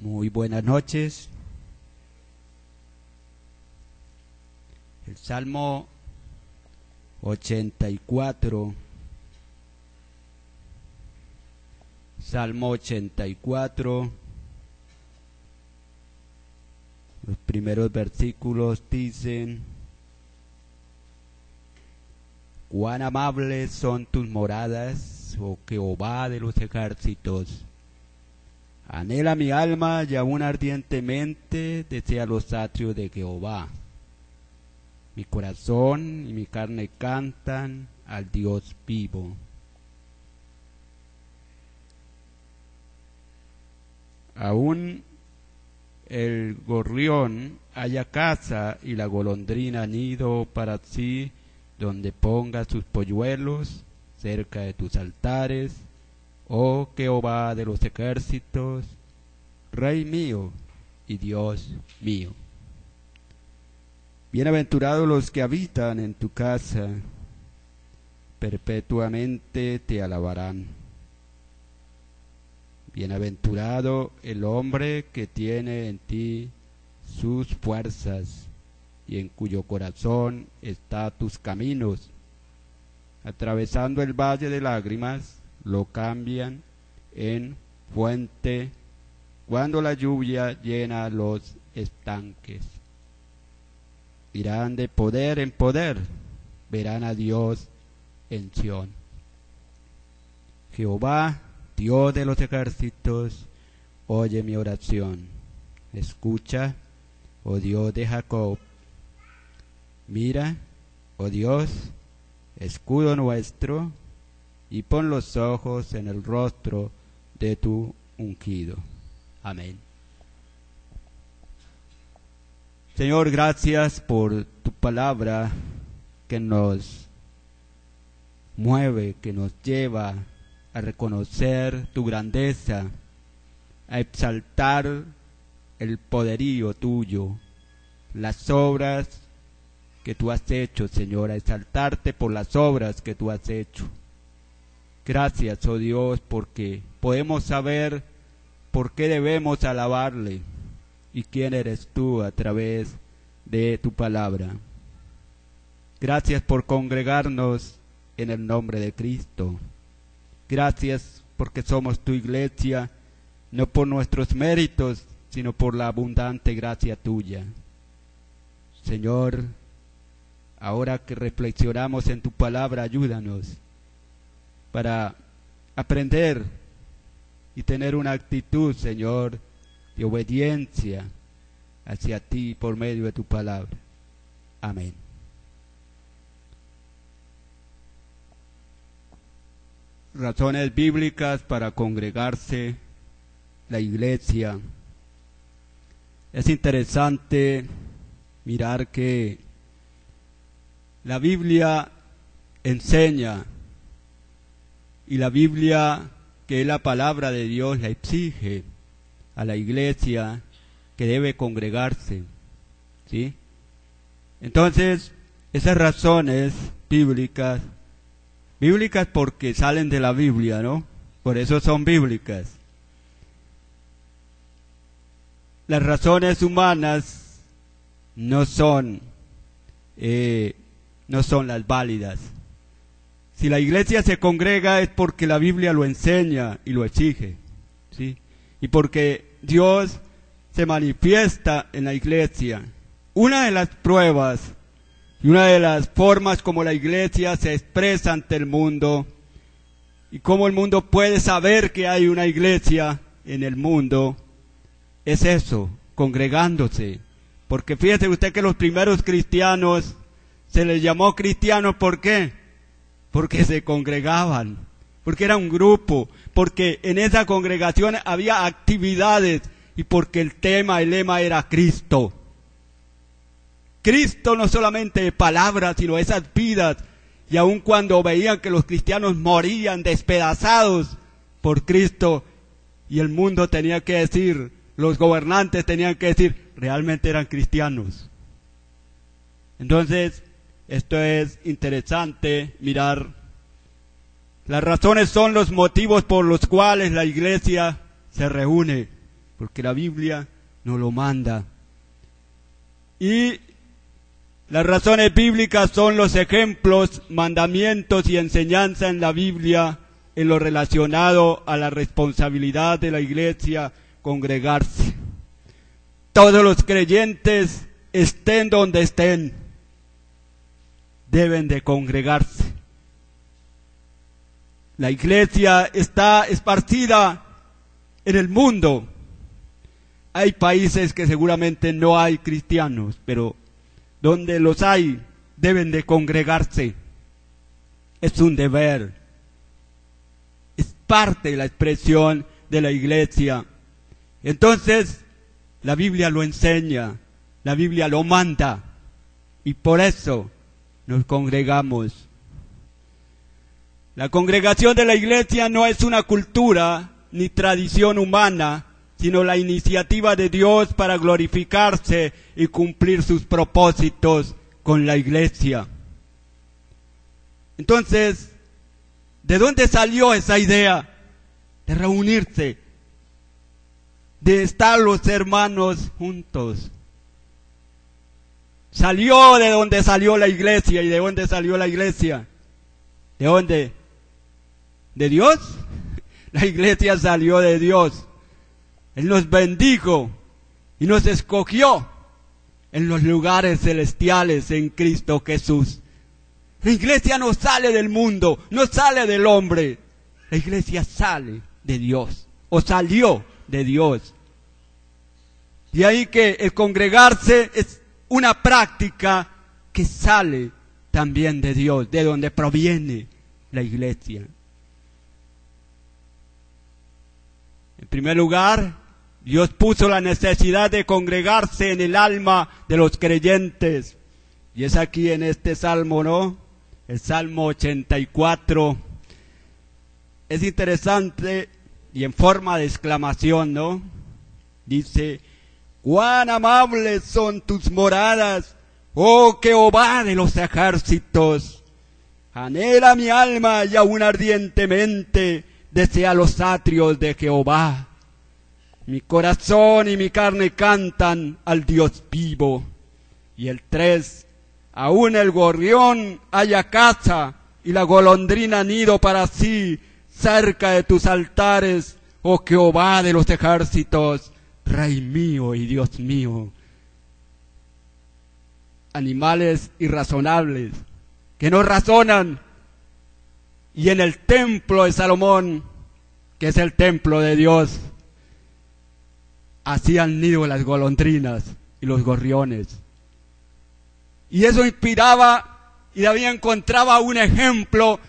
Muy buenas noches. El Salmo 84. Salmo 84. Los primeros versículos dicen: cuán amables son tus moradas, oh Jehová de los ejércitos. Anhela mi alma y aún ardientemente desea los atrios de Jehová. Mi corazón y mi carne cantan al Dios vivo. Aún el gorrión halla casa y la golondrina nido para sí, donde ponga sus polluelos cerca de tus altares, oh Jehová de los ejércitos, Rey mío y Dios mío. Bienaventurados los que habitan en tu casa, perpetuamente te alabarán. Bienaventurado el hombre que tiene en ti sus fuerzas y en cuyo corazón está tus caminos. Atravesando el valle de lágrimas, lo cambian en fuente cuando la lluvia llena los estanques. Irán de poder en poder, verán a Dios en Sión. Jehová, Dios de los ejércitos, oye mi oración. Escucha, oh Dios de Jacob. Mira, oh Dios, escudo nuestro, y pon los ojos en el rostro de tu ungido. Amén. Señor, gracias por tu palabra que nos mueve, que nos lleva a reconocer tu grandeza, a exaltar el poderío tuyo, las obras que tú has hecho, Señor, a exaltarte por las obras que tú has hecho. Gracias, oh Dios, porque podemos saber por qué debemos alabarle y quién eres tú a través de tu palabra. Gracias por congregarnos en el nombre de Cristo. Gracias porque somos tu iglesia, no por nuestros méritos, sino por la abundante gracia tuya. Señor, ahora que reflexionamos en tu palabra, ayúdanos para aprender y tener una actitud, Señor, de obediencia hacia ti por medio de tu palabra. Amén. Razones bíblicas para congregarse la iglesia. Es interesante mirar que la Biblia enseña, y la Biblia, que es la palabra de Dios, la exige a la iglesia que debe congregarse, ¿sí? Entonces, esas razones bíblicas porque salen de la Biblia, ¿no? Por eso son bíblicas. Las razones humanas no son las válidas. Si la iglesia se congrega es porque la Biblia lo enseña y lo exige, ¿sí? Y porque Dios se manifiesta en la iglesia. Una de las pruebas y una de las formas como la iglesia se expresa ante el mundo y cómo el mundo puede saber que hay una iglesia en el mundo es eso, congregándose. Porque fíjese usted que los primeros cristianos se les llamó cristianos, ¿por qué? Porque se congregaban, porque era un grupo, porque en esa congregación había actividades y porque el lema era Cristo. Cristo no solamente de palabras, sino esas vidas. Y aun cuando veían que los cristianos morían despedazados por Cristo, y el mundo tenía que decir, los gobernantes tenían que decir, realmente eran cristianos. Entonces, esto es interesante mirar. Las razones son los motivos por los cuales la iglesia se reúne. porque la Biblia nos lo manda. Y las razones bíblicas son los ejemplos, mandamientos y enseñanza en la Biblia en lo relacionado a la responsabilidad de la iglesia congregarse. Todos los creyentes, estén donde estén, deben de congregarse. La iglesia está esparcida en el mundo. Hay países que seguramente no hay cristianos, pero donde los hay, deben de congregarse. Es un deber. Es parte de la expresión de la iglesia. Entonces, la Biblia lo enseña, la Biblia lo manda, y por eso nos congregamos. La congregación de la iglesia no es una cultura ni tradición humana, sino la iniciativa de Dios para glorificarse y cumplir sus propósitos con la iglesia. Entonces, ¿de dónde salió esa idea de reunirse, de estar los hermanos juntos? Salió de donde salió la iglesia. ¿Y de dónde salió la iglesia? ¿De dónde? ¿De Dios? La iglesia salió de Dios. Él nos bendijo y nos escogió en los lugares celestiales en Cristo Jesús. La iglesia no sale del mundo, no sale del hombre. La iglesia sale de Dios, o salió de Dios. Y ahí que el congregarse es una práctica que sale también de Dios, de donde proviene la iglesia. En primer lugar, Dios puso la necesidad de congregarse en el alma de los creyentes. Y es aquí en este salmo, ¿no? El Salmo 84. Es interesante y en forma de exclamación, ¿no? Dice: cuán amables son tus moradas, oh Jehová de los ejércitos. Anhela mi alma y aún ardientemente desea los atrios de Jehová. Mi corazón y mi carne cantan al Dios vivo. Y el 3, aún el gorrión halla casa y la golondrina nido para sí cerca de tus altares, oh Jehová de los ejércitos, Rey mío y Dios mío. Animales irrazonables que no razonan. Y en el templo de Salomón, que es el templo de Dios, hacían nido las golondrinas y los gorriones. Y eso inspiraba, y David encontraba un ejemplo,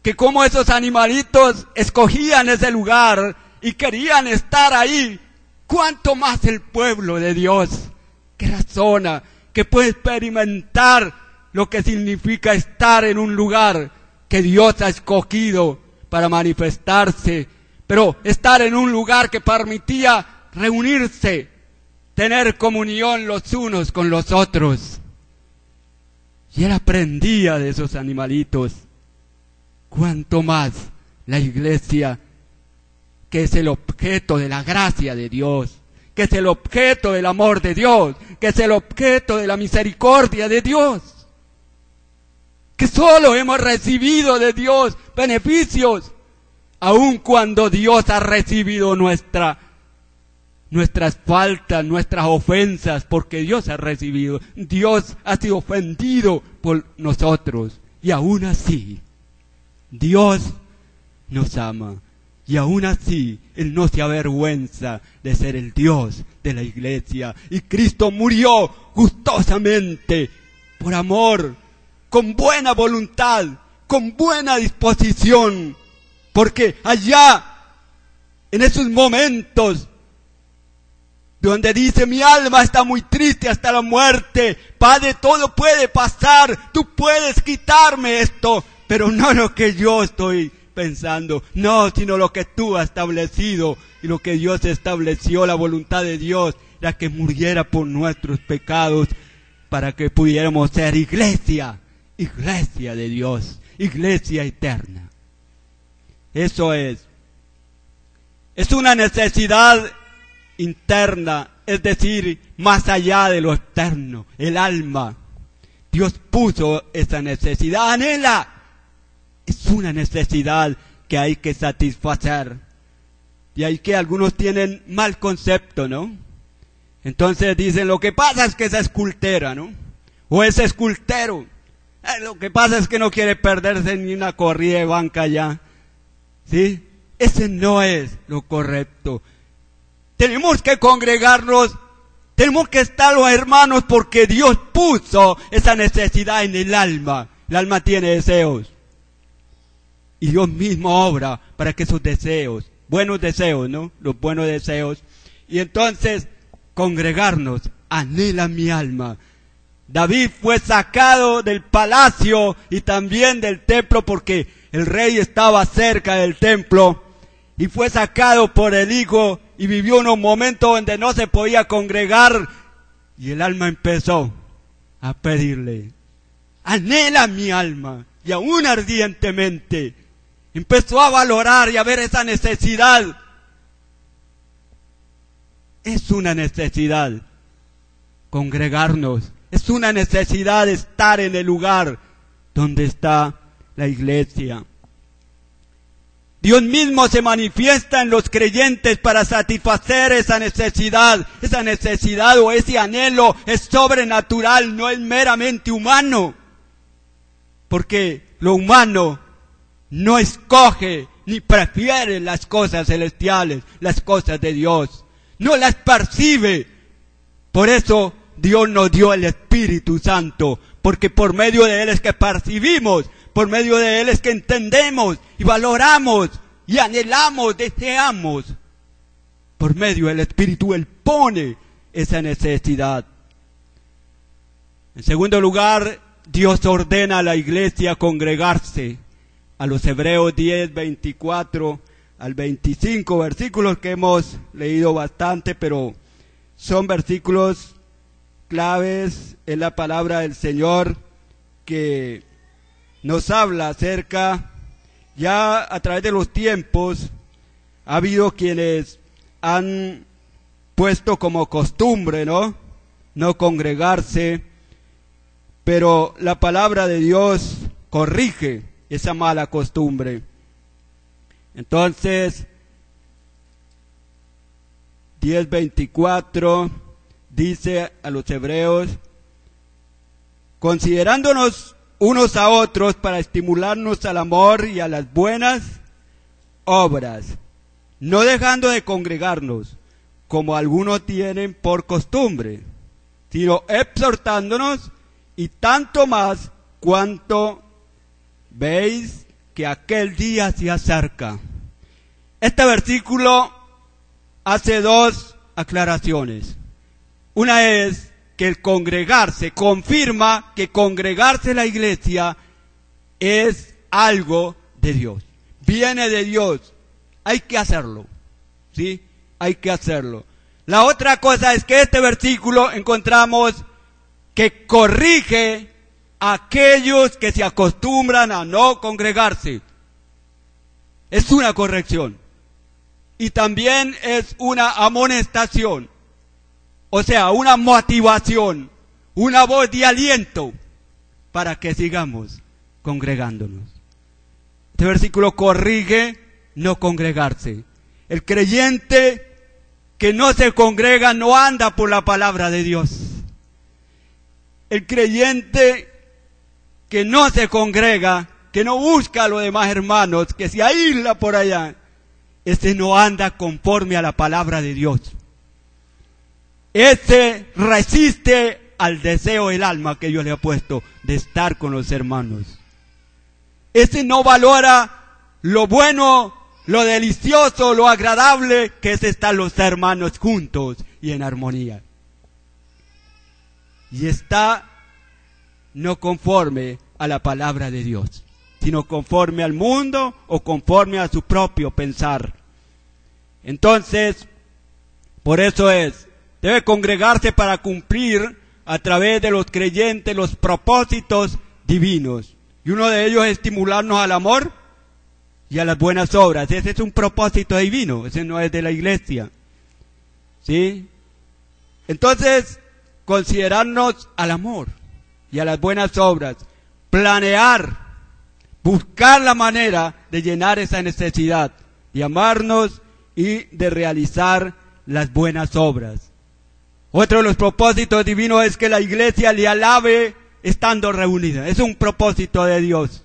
que como esos animalitos escogían ese lugar y querían estar ahí, cuánto más el pueblo de Dios, que razona, que puede experimentar lo que significa estar en un lugar que Dios ha escogido para manifestarse, pero estar en un lugar que permitía reunirse, tener comunión los unos con los otros. Y él aprendía de esos animalitos. Cuanto más la iglesia, que es el objeto de la gracia de Dios, que es el objeto del amor de Dios, que es el objeto de la misericordia de Dios, que solo hemos recibido de Dios beneficios, aun cuando Dios ha recibido nuestras faltas, nuestras ofensas, porque Dios ha recibido, Dios ha sido ofendido por nosotros, y aún así Dios nos ama, y aún así Él no se avergüenza de ser el Dios de la iglesia, y Cristo murió gustosamente, por amor, con buena voluntad, con buena disposición, porque allá, en esos momentos, donde dice: mi alma está muy triste hasta la muerte, Padre, todo puede pasar, tú puedes quitarme esto, pero no lo que yo estoy pensando, no, sino lo que tú has establecido, y lo que Dios estableció, la voluntad de Dios, era que muriera por nuestros pecados, para que pudiéramos ser iglesia, iglesia de Dios, iglesia eterna. Eso es una necesidad interna, es decir, más allá de lo externo, el alma. Dios puso esa necesidad, anhela. Es una necesidad que hay que satisfacer. Y hay que algunos tienen mal concepto, ¿no? Entonces dicen, lo que pasa es que esa escultera, ¿no? O ese escultero. Lo que pasa es que no quiere perderse ni una corrida de banca ya. ¿Sí? Ese no es lo correcto. Tenemos que congregarnos, tenemos que estar los hermanos porque Dios puso esa necesidad en el alma. El alma tiene deseos. Y Dios mismo obra para que esos deseos, buenos deseos, ¿no? Los buenos deseos. Y entonces, congregarnos, anhela mi alma. David fue sacado del palacio y también del templo porque el rey estaba cerca del templo y fue sacado por el hijo y vivió unos momentos donde no se podía congregar y el alma empezó a pedirle, anhela mi alma, y aún ardientemente empezó a valorar y a ver esa necesidad. Es una necesidad congregarnos. Es una necesidad de estar en el lugar donde está la iglesia. Dios mismo se manifiesta en los creyentes para satisfacer esa necesidad o ese anhelo es sobrenatural, no es meramente humano. Porque lo humano no escoge ni prefiere las cosas celestiales, las cosas de Dios. No las percibe. Por eso Dios nos dio el Espíritu Santo, porque por medio de Él es que percibimos, por medio de Él es que entendemos y valoramos y anhelamos, deseamos. Por medio del Espíritu Él pone esa necesidad. En segundo lugar, Dios ordena a la iglesia congregarse. A los Hebreos 10, 24 al 25, versículos que hemos leído bastante, pero son versículos claves en la palabra del Señor que nos habla acerca, ya a través de los tiempos, ha habido quienes han puesto como costumbre, no congregarse, pero la palabra de Dios corrige esa mala costumbre. Entonces, 10:24 dice a los hebreos, considerándonos unos a otros para estimularnos al amor y a las buenas obras, no dejando de congregarnos, como algunos tienen por costumbre, sino exhortándonos, y tanto más cuanto veis que aquel día se acerca. Este versículo hace dos aclaraciones. Una es que el congregarse confirma que congregarse en la iglesia es algo de Dios, viene de Dios, hay que hacerlo, ¿sí? Hay que hacerlo. La otra cosa es que este versículo encontramos que corrige a aquellos que se acostumbran a no congregarse. Es una corrección y también es una amonestación. O sea, una motivación, una voz de aliento para que sigamos congregándonos. Este versículo corrige no congregarse. El creyente que no se congrega no anda por la palabra de Dios. El creyente que no se congrega, que no busca a los demás hermanos, que se aísla por allá, ese no anda conforme a la palabra de Dios. Ese resiste al deseo del alma que Dios le ha puesto de estar con los hermanos. Ese no valora lo bueno, lo delicioso, lo agradable que es estar los hermanos juntos y en armonía. Y está no conforme a la palabra de Dios, sino conforme al mundo o conforme a su propio pensar. Entonces, por eso debe congregarse para cumplir a través de los creyentes los propósitos divinos. Y uno de ellos es estimularnos al amor y a las buenas obras. Ese es un propósito divino, ese no es de la iglesia. ¿sí? Entonces, considerarnos al amor y a las buenas obras, planear, buscar la manera de llenar esa necesidad, de amarnos y de realizar las buenas obras. Otro de los propósitos divinos es que la iglesia le alabe estando reunida. Es un propósito de Dios.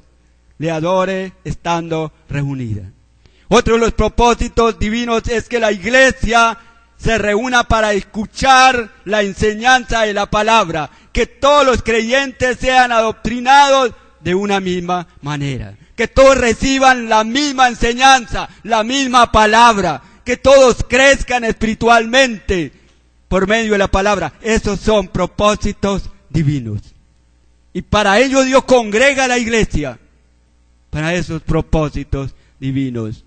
Le adore estando reunida. Otro de los propósitos divinos es que la iglesia se reúna para escuchar la enseñanza de la palabra. Que todos los creyentes sean adoctrinados de una misma manera. Que todos reciban la misma enseñanza, la misma palabra. Que todos crezcan espiritualmente por medio de la palabra. Esos son propósitos divinos. Y para ello Dios congrega a la iglesia. Para esos propósitos divinos.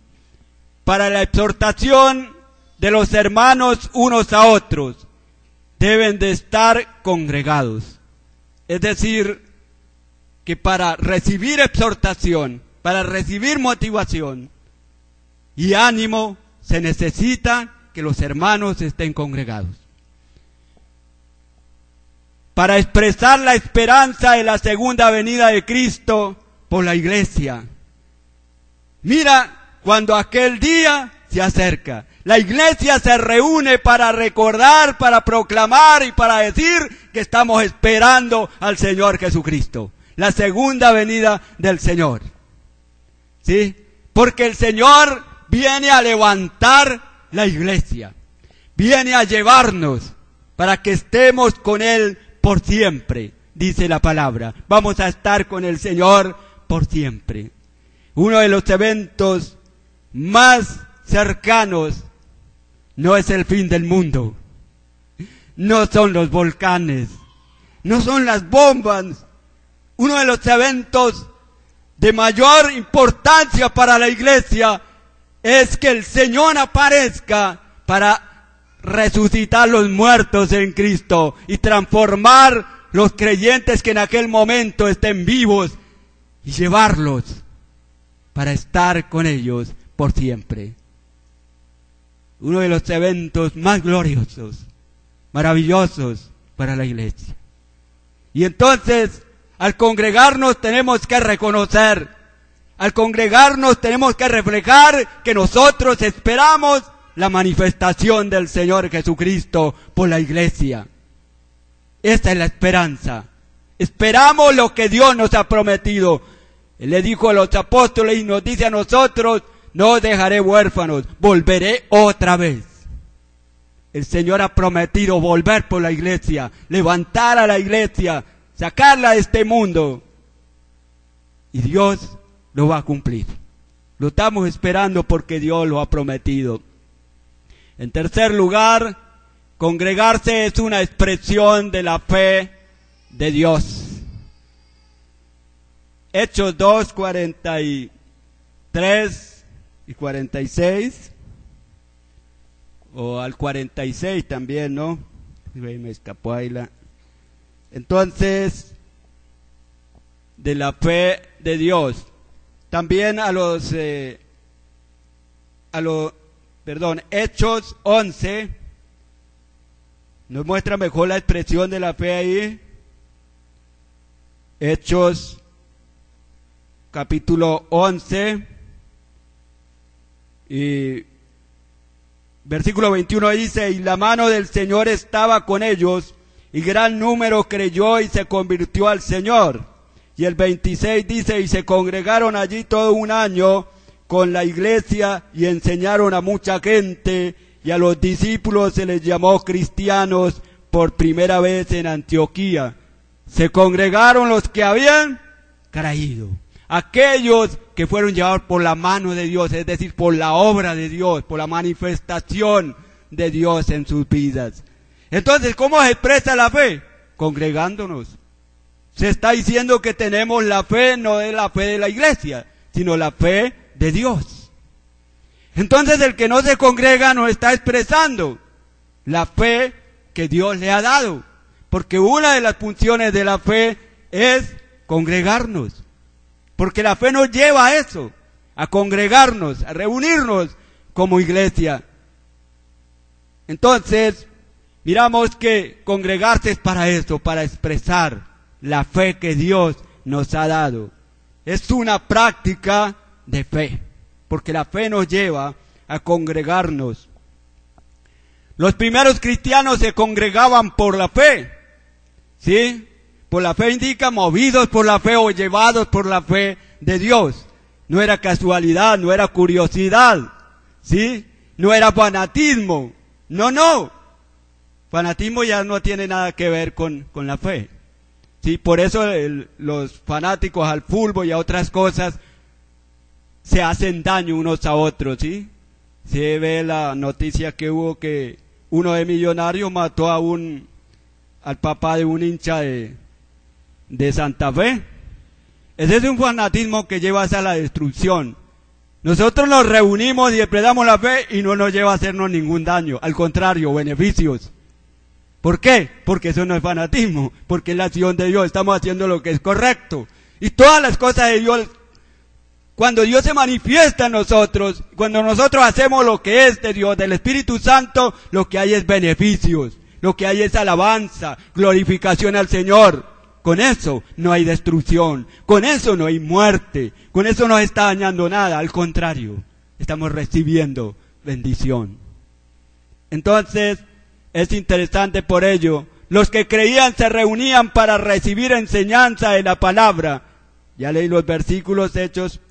Para la exhortación de los hermanos unos a otros. Deben de estar congregados. Es decir, que para recibir exhortación, para recibir motivación y ánimo, se necesita que los hermanos estén congregados. Para expresar la esperanza de la segunda venida de Cristo por la iglesia. Mira, cuando aquel día se acerca, la iglesia se reúne para recordar, para proclamar y para decir que estamos esperando al Señor Jesucristo. La segunda venida del Señor. ¿Sí? Porque el Señor viene a levantar la iglesia. Viene a llevarnos para que estemos con Él por siempre, dice la palabra. Vamos a estar con el Señor por siempre. Uno de los eventos más cercanos no es el fin del mundo. No son los volcanes. No son las bombas. Uno de los eventos de mayor importancia para la iglesia es que el Señor aparezca para resucitar los muertos en Cristo y transformar los creyentes que en aquel momento estén vivos y llevarlos para estar con ellos por siempre. Uno de los eventos más gloriosos, maravillosos para la iglesia. Y entonces, al congregarnos tenemos que reconocer, al congregarnos tenemos que reflejar que nosotros esperamos la manifestación del Señor Jesucristo por la iglesia. Esta es la esperanza. Esperamos lo que Dios nos ha prometido. Él le dijo a los apóstoles y nos dice a nosotros: no os dejaré huérfanos, volveré otra vez. El Señor ha prometido volver por la iglesia, levantar a la iglesia, sacarla de este mundo. Y Dios lo va a cumplir. Lo estamos esperando porque Dios lo ha prometido. En tercer lugar, congregarse es una expresión de la fe de Dios. Hechos 2, 43 y 46. O al 46 también, ¿no? Me escapó ahí la... Entonces, de la fe de Dios. También Hechos 11 nos muestra mejor la expresión de la fe ahí. Hechos capítulo 11 y versículo 21 dice: y la mano del Señor estaba con ellos, y gran número creyó y se convirtió al Señor. Y el 26 dice: y se congregaron allí todo un año con la iglesia y enseñaron a mucha gente, y a los discípulos se les llamó cristianos por primera vez en Antioquía. Se congregaron los que habían creído, aquellos que fueron llevados por la mano de Dios, es decir, por la obra de Dios, por la manifestación de Dios en sus vidas. Entonces, ¿cómo se expresa la fe? Congregándonos. Se está diciendo que tenemos la fe, no es la fe de la iglesia, sino la fe de Dios. Entonces, el que no se congrega no está expresando la fe que Dios le ha dado, porque una de las funciones de la fe es congregarnos, porque la fe nos lleva a eso, a congregarnos, a reunirnos como iglesia. Entonces, miramos que congregarse es para esto, para expresar la fe que Dios nos ha dado. Es una práctica de fe, porque la fe nos lleva a congregarnos. Los primeros cristianos se congregaban por la fe, ¿sí? Por la fe indica movidos por la fe o llevados por la fe de Dios. No era casualidad, no era curiosidad, ¿sí? No era fanatismo, no. Fanatismo ya no tiene nada que ver con la fe, ¿sí? Por eso los fanáticos al fútbol y a otras cosas se hacen daño unos a otros, ¿sí? Se ve la noticia que hubo que uno de Millonarios mató al papá de un hincha de Santa Fe. Ese es un fanatismo que lleva hacia la destrucción. Nosotros nos reunimos y expresamos la fe y no nos lleva a hacernos ningún daño, al contrario, beneficios. ¿Por qué? Porque eso no es fanatismo, porque es la acción de Dios, estamos haciendo lo que es correcto. Y todas las cosas de Dios, cuando Dios se manifiesta en nosotros, cuando nosotros hacemos lo que es de Dios, del Espíritu Santo, lo que hay es beneficios, lo que hay es alabanza, glorificación al Señor. Con eso no hay destrucción, con eso no hay muerte, con eso no está dañando nada, al contrario, estamos recibiendo bendición. Entonces, es interesante por ello, los que creían se reunían para recibir enseñanza de la palabra. Ya leí los versículos, Hechos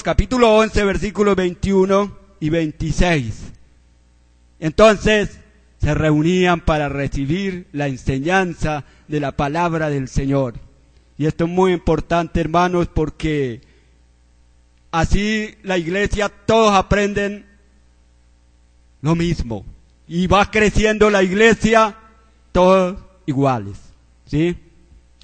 capítulo 11, versículos 21 y 26. Entonces, se reunían para recibir la enseñanza de la palabra del Señor. Y esto es muy importante, hermanos, porque así la iglesia, todos aprenden lo mismo. Y va creciendo la iglesia, todos iguales, ¿sí?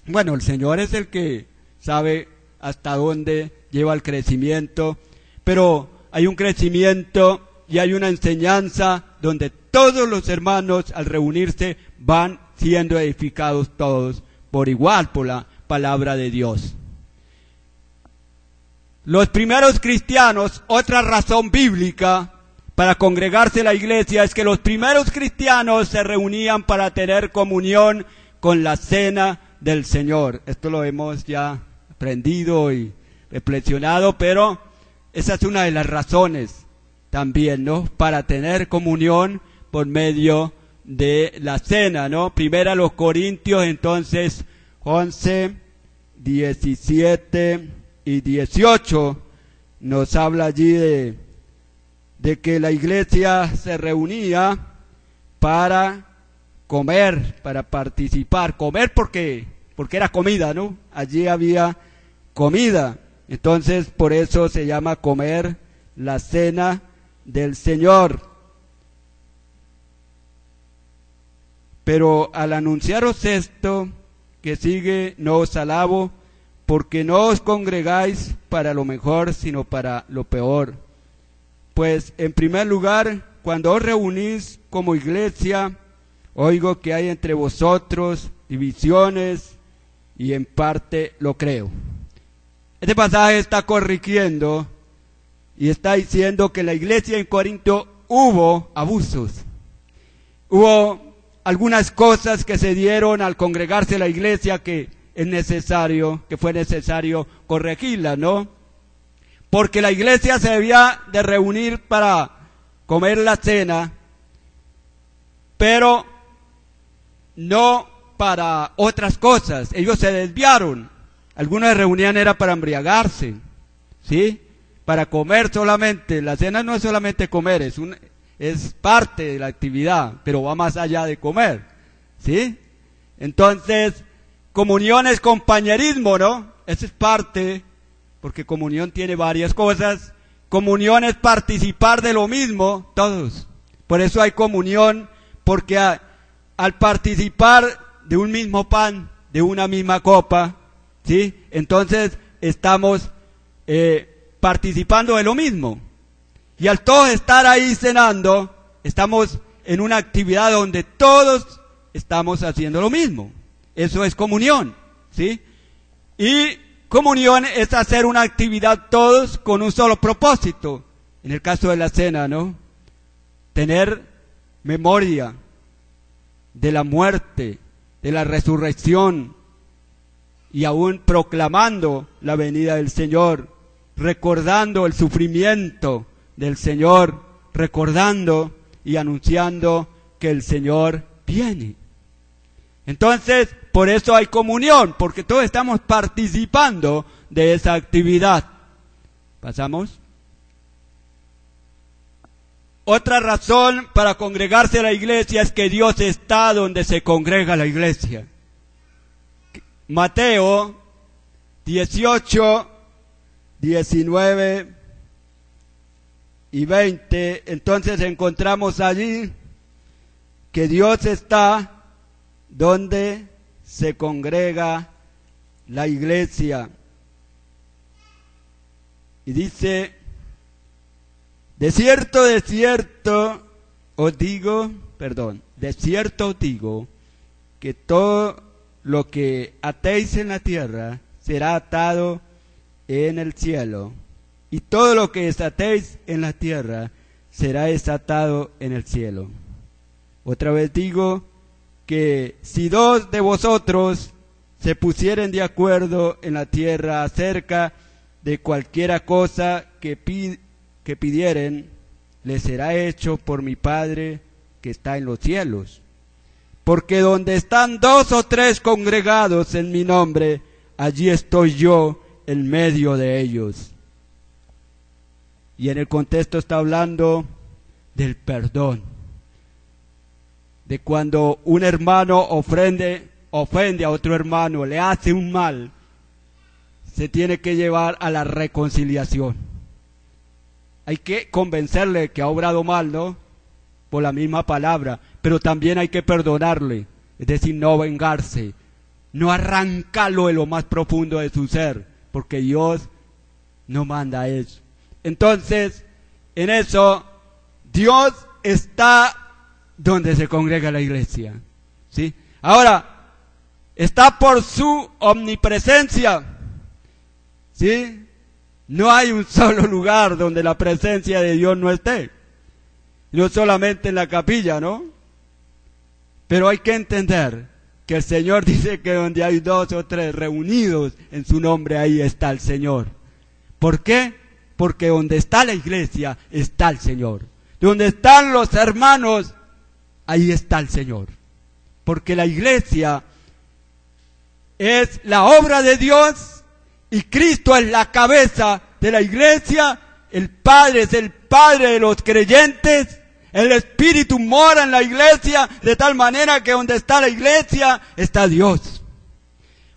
Bueno, el Señor es el que sabe hasta dónde lleva el crecimiento, pero hay un crecimiento y hay una enseñanza donde todos los hermanos al reunirse van siendo edificados todos por igual por la palabra de Dios. Los primeros cristianos, otra razón bíblica para congregarse en la iglesia es que los primeros cristianos se reunían para tener comunión con la cena del Señor. Esto lo hemos ya aprendido y reflexionado, pero esa es una de las razones también, ¿no? Para tener comunión por medio de la cena, ¿no? Primera los Corintios, entonces 11, 17 y 18 nos habla allí de que la iglesia se reunía para comer, para participar, comer porque era comida, ¿no? Allí había comida, entonces por eso se llama comer la cena del Señor. Pero al anunciaros esto que sigue, no os alabo, porque no os congregáis para lo mejor, sino para lo peor. Pues en primer lugar, cuando os reunís como iglesia, oigo que hay entre vosotros divisiones, y en parte lo creo. Este pasaje está corrigiendo y está diciendo que en la iglesia en Corinto hubo abusos. Hubo algunas cosas que se dieron al congregarse la iglesia que fue necesario corregirlas, ¿no? Porque la iglesia se debía de reunir para comer la cena, pero no para otras cosas. Ellos se desviaron. Algunos se reunían era para embriagarse, ¿sí? Para comer solamente. La cena no es solamente comer, es parte de la actividad, pero va más allá de comer, ¿sí? Entonces, comunión es compañerismo, ¿no? Eso es parte, porque comunión tiene varias cosas. Comunión es participar de lo mismo, todos. Por eso hay comunión, porque al participar de un mismo pan, de una misma copa, ¿sí? Entonces estamos participando de lo mismo. Y al todos estar ahí cenando, estamos en una actividad donde todos estamos haciendo lo mismo. Eso es comunión, ¿sí? Y comunión es hacer una actividad todos con un solo propósito. en el caso de la cena, ¿no? Tener memoria de la muerte, de la resurrección, y aún proclamando la venida del Señor, recordando el sufrimiento del Señor, recordando y anunciando que el Señor viene. Entonces, por eso hay comunión, porque todos estamos participando de esa actividad. ¿Pasamos? Otra razón para congregarse a la iglesia es que Dios está donde se congrega la iglesia. Mateo 18, 19 y 20, entonces encontramos allí que Dios está donde se congrega la iglesia. Y dice, de cierto os digo, que todo lo que atéis en la tierra será atado en el cielo, y todo lo que desatéis en la tierra será desatado en el cielo. Otra vez digo que si dos de vosotros se pusieren de acuerdo en la tierra acerca de cualquiera cosa que pidieren, les será hecho por mi Padre que está en los cielos. Porque donde están 2 o 3 congregados en mi nombre, allí estoy yo en medio de ellos. Y en el contexto está hablando del perdón, de cuando un hermano ofende a otro hermano, le hace un mal, se tiene que llevar a la reconciliación. Hay que convencerle que ha obrado mal, ¿no? Por la misma palabra, pero también hay que perdonarle, es decir, no vengarse, no arrancarlo de lo más profundo de su ser, porque Dios no manda eso. Entonces, en eso, Dios está donde se congrega la iglesia, ¿sí? Ahora, está por su omnipresencia, ¿sí? No hay un solo lugar donde la presencia de Dios no esté. No solamente en la capilla, ¿no? Pero hay que entender que el Señor dice que donde hay 2 o 3 reunidos en su nombre, ahí está el Señor. ¿Por qué? Porque donde está la iglesia, está el Señor. Donde están los hermanos, ahí está el Señor. Porque la iglesia es la obra de Dios y Cristo es la cabeza de la iglesia. El Padre es el Padre de los creyentes. El Espíritu mora en la iglesia de tal manera que donde está la iglesia está Dios.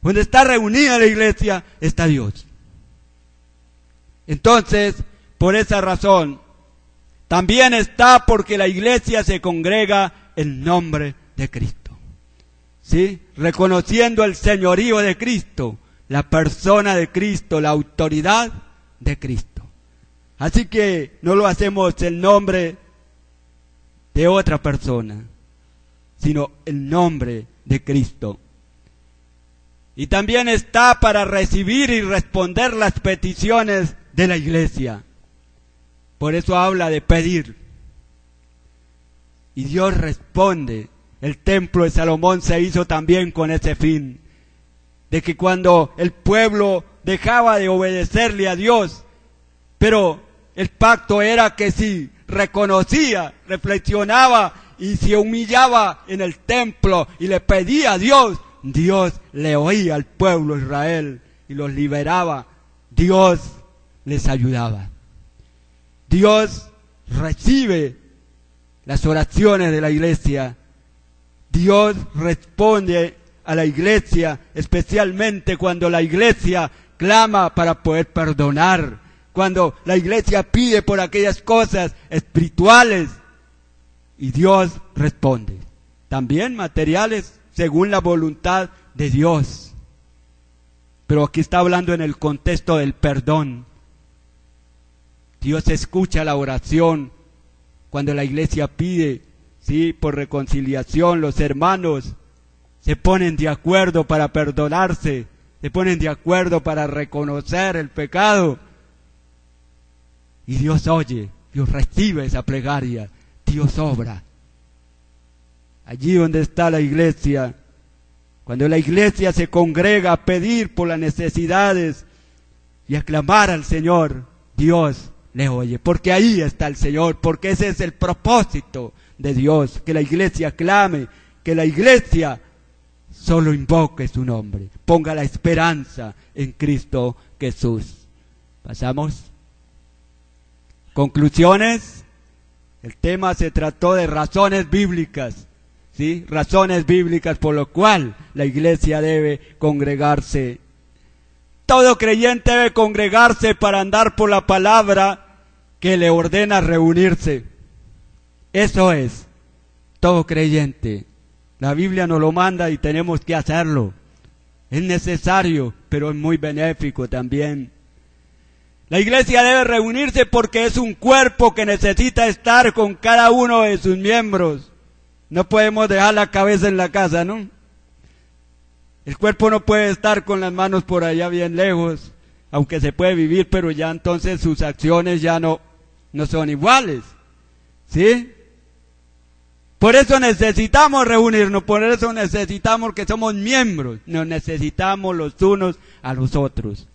Donde está reunida la iglesia está Dios. Entonces, por esa razón, también está porque la iglesia se congrega en nombre de Cristo. ¿Sí? Reconociendo el señorío de Cristo, la persona de Cristo, la autoridad de Cristo. Así que no lo hacemos en nombre de otra persona, sino el nombre de Cristo. Y también está para recibir y responder las peticiones de la iglesia. Por eso habla de pedir. Y Dios responde. El templo de Salomón se hizo también con ese fin, de que cuando el pueblo dejaba de obedecerle a Dios, pero el pacto era que si reconocía, reflexionaba y se humillaba en el templo y le pedía a Dios, Dios le oía al pueblo de Israel y los liberaba. Dios les ayudaba. Dios recibe las oraciones de la iglesia. Dios responde a la iglesia, especialmente cuando la iglesia clama para poder perdonar, cuando la iglesia pide por aquellas cosas espirituales, y Dios responde. También materiales, según la voluntad de Dios. Pero aquí está hablando en el contexto del perdón. Dios escucha la oración cuando la iglesia pide, sí, por reconciliación. Los hermanos se ponen de acuerdo para perdonarse, se ponen de acuerdo para reconocer el pecado. Y Dios oye Dios recibe esa plegaria, Dios obra. Allí donde está la iglesia, cuando la iglesia se congrega a pedir por las necesidades y a clamar al Señor, Dios le oye, porque ahí está el Señor, porque ese es el propósito de Dios, que la iglesia clame, que la iglesia solo invoque su nombre, ponga la esperanza en Cristo Jesús. ¿Pasamos? Conclusiones. El tema se trató de razones bíblicas, ¿sí? Razones bíblicas por lo cual la iglesia debe congregarse. Todo creyente debe congregarse para andar por la palabra que le ordena reunirse. Eso es, todo creyente. La Biblia nos lo manda y tenemos que hacerlo. Es necesario, pero es muy benéfico también. La iglesia debe reunirse porque es un cuerpo que necesita estar con cada uno de sus miembros. No podemos dejar la cabeza en la casa, ¿no? El cuerpo no puede estar con las manos por allá bien lejos, aunque se puede vivir, pero ya entonces sus acciones ya no son iguales, ¿sí? Por eso necesitamos reunirnos, por eso necesitamos que somos miembros, nos necesitamos los unos a los otros.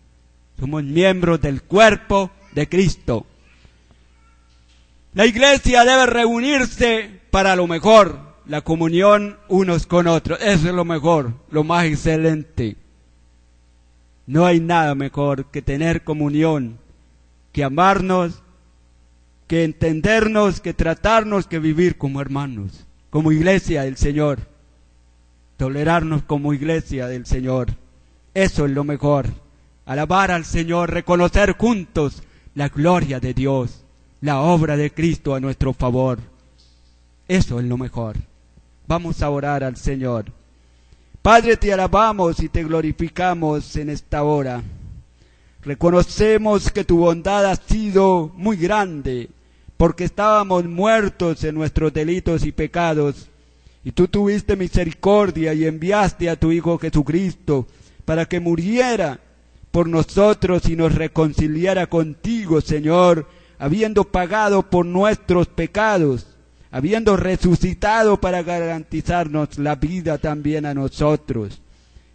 Somos miembros del cuerpo de Cristo. La iglesia debe reunirse para lo mejor, la comunión unos con otros. Eso es lo mejor, lo más excelente. No hay nada mejor que tener comunión, que amarnos, que entendernos, que tratarnos, que vivir como hermanos, como iglesia del Señor. Tolerarnos como iglesia del Señor. Eso es lo mejor. Alabar al Señor, reconocer juntos la gloria de Dios, la obra de Cristo a nuestro favor. Eso es lo mejor. Vamos a orar al Señor. Padre, te alabamos y te glorificamos en esta hora. Reconocemos que tu bondad ha sido muy grande, porque estábamos muertos en nuestros delitos y pecados, y tú tuviste misericordia y enviaste a tu Hijo Jesucristo para que muriera por nosotros y nos reconciliara contigo, Señor, habiendo pagado por nuestros pecados, habiendo resucitado para garantizarnos la vida también a nosotros.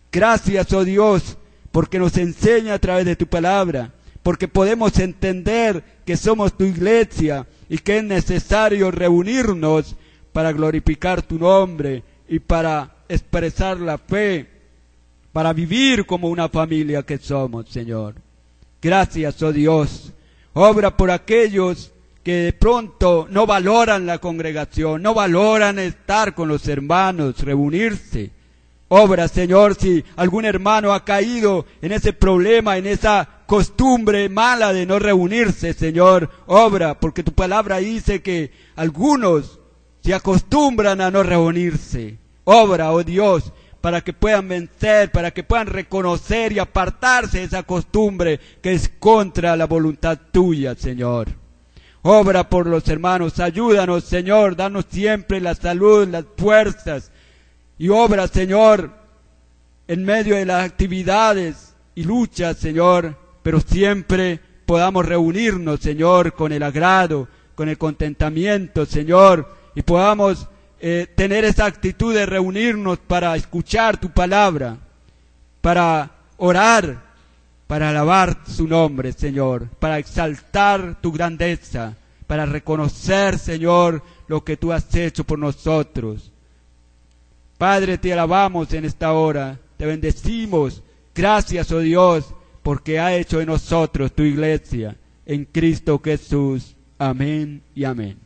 Gracias, oh Dios, porque nos enseña a través de tu palabra, porque podemos entender que somos tu iglesia y que es necesario reunirnos para glorificar tu nombre y para expresar la fe, para vivir como una familia que somos, Señor. Gracias, oh Dios. Obra por aquellos que de pronto no valoran la congregación, no valoran estar con los hermanos, reunirse. Obra, Señor, si algún hermano ha caído en ese problema, en esa costumbre mala de no reunirse, Señor, obra, porque tu palabra dice que algunos se acostumbran a no reunirse. Obra, oh Dios, para que puedan vencer, para que puedan reconocer y apartarse de esa costumbre que es contra la voluntad tuya, Señor. Obra por los hermanos, ayúdanos, Señor, danos siempre la salud, las fuerzas, y obra, Señor, en medio de las actividades y luchas, Señor, pero siempre podamos reunirnos, Señor, con el agrado, con el contentamiento, Señor, y podamos tener esa actitud de reunirnos para escuchar tu palabra, para orar, para alabar su nombre, Señor, para exaltar tu grandeza, para reconocer, Señor, lo que tú has hecho por nosotros. Padre, te alabamos en esta hora, te bendecimos. Gracias, oh Dios, porque ha hecho de nosotros tu iglesia, en Cristo Jesús. Amén y amén.